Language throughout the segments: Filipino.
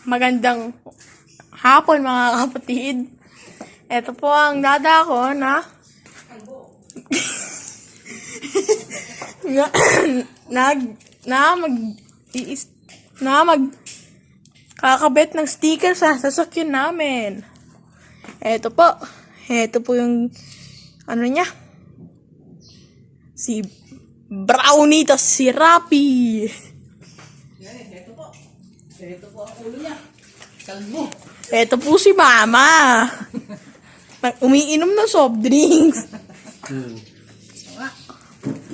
Magandang hapon mga kapatid. Ito po ang dada ko na kakabit ng sticker sa sasakyan namin. Ito po yung ano niya. Si Brownie tas si Rapi. Ito po ang ulo niya. Kalbo. Ito po si Mama. Umiinom ng soft drinks.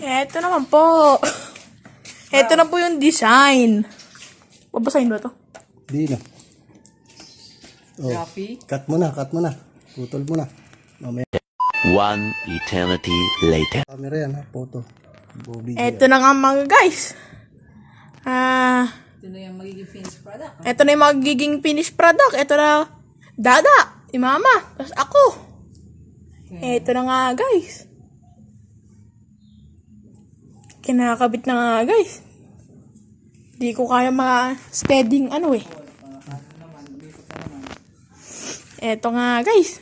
Ito naman po. Ito na po yung design. Babasahin ba ito? Di na. Oh, Rafi. cut mo na. Putol mo na. Mamaya. One eternity later. Camera yan ha, photo. Bobby. Ito na nga mga guys. Ito na yung magiging finished product. Ito na yung magiging finished product. Ito na dada, si Mama, tapos ako. Ito na nga guys. Kinakabit na nga guys. Di ko kaya steadying ano eh. Ito nga guys.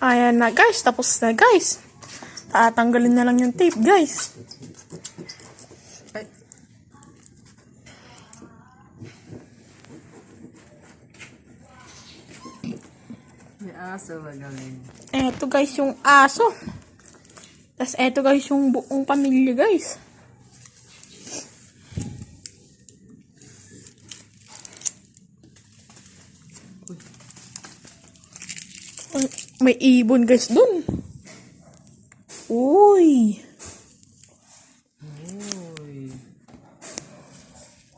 Ayan na guys, tapos na guys. Tatanggalin na lang yung tape guys. May aso magaling. Eto guys yung aso. Tapos eto guys yung buong pamilya guys. May ibon guys dun. Uy.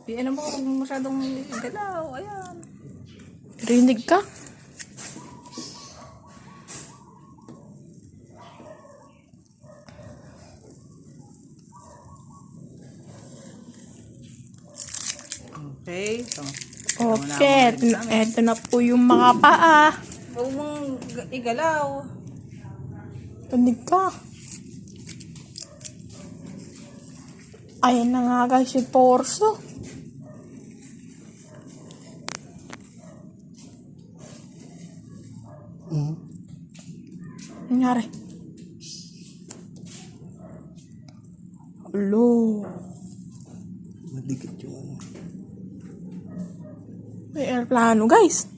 Di alam mo kung masyadong galaw. Ayan. Rinig ka? Okay. So, Okay, eto na po yung mga paa. huwag mong igalaw. Rinig ka. Ayan na nga guys yung torso. Nangyari? Hello. Madikit yung ano. May airplano guys.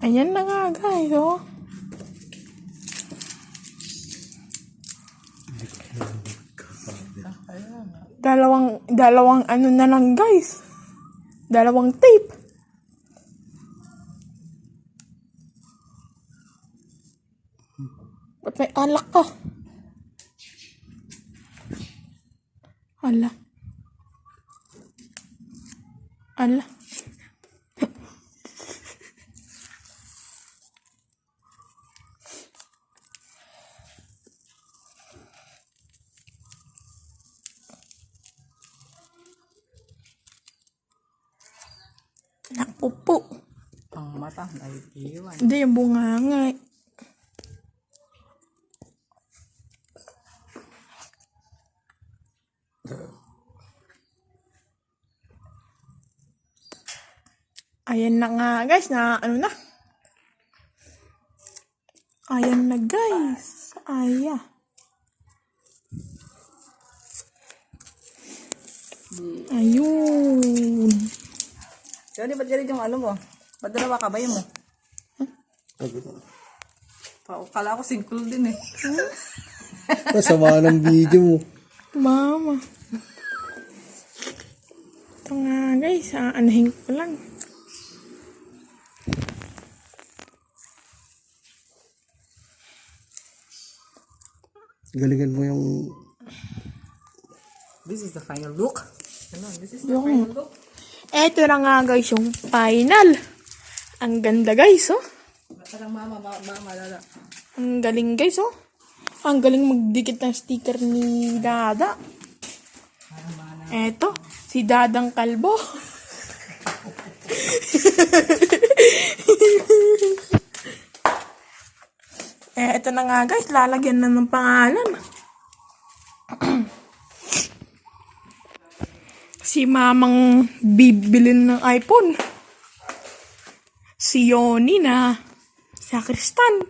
Ayan na nga guys, oh. Dalawang ano na lang guys. Dalawang tape. Ba't may alak ka? Ala. Naku po. Ang mata ay iwan. Hindi, yung bunganga. Ayan na nga guys, na ano na. Ayan na guys. Ayun. Johnny, ba't ganit yung ano mo? Ba't dalawa kabay mo? Kala ko singkul din eh. Masama ng video mo. Mama. Ito nga guys, anahin ko lang. Galingan mo yung... This is the final look. Ano, this is the Yung- final look. Eto na nga guys yung final. Ang ganda guys, oh. Parang mama, lala. Ang galing guys, oh. Ang galing magdikit ng sticker ni Dada. Eto. Si Dadang Kalbo. Ito na nga guys, lalagyan na ng pangalan. Si mamang bibilin ng iPhone. Si Yoni na sakristan.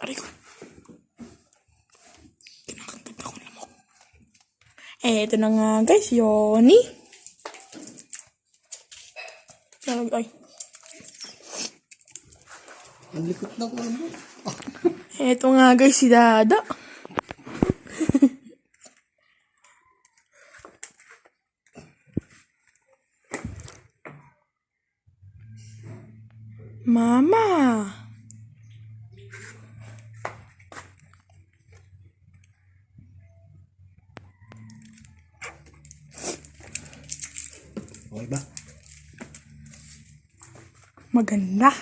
Aray ko. Kinakagat ako lamok. Ito na nga guys, Yoni. Ay. Ang likot na ko mo. Ito nga guys, si Dada. Mama. Okay ba? Maganda.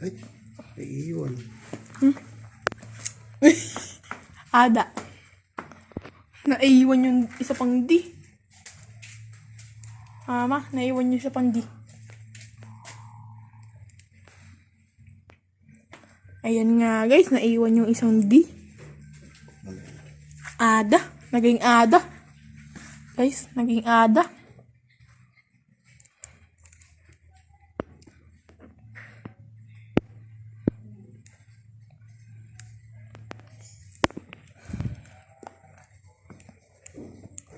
Ay, naiiwan. Ada. Naiwan yung isa pang D. Mama, naiwan yung isa pang D. Ayan nga guys, naiwan yung isang D. Ada. Naging Ada. Guys, naging Ada.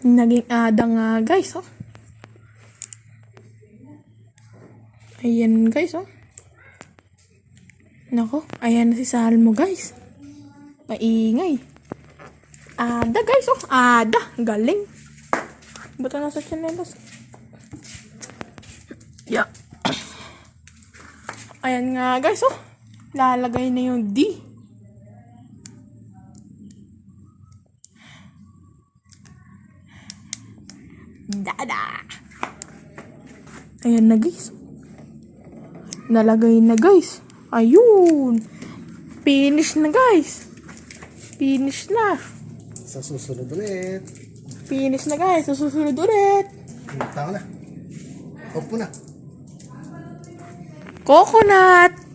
Naging Ada nga guys, oh. Ayan guys, oh. Nako, ayan na si Salmo guys. Maingay. Ada guys, oh. Ada. Galing. Ba't na nasa chinelas? Yeah. Ayan nga guys, oh. Lalagay na yung D. Dada. Ayan na guys. Nalagay na guys. Ayun. Finish na guys. Finish na. Sa susunod ulit. Finish na guys. Susunod ulit. Tama na. Off mo na. Coconut.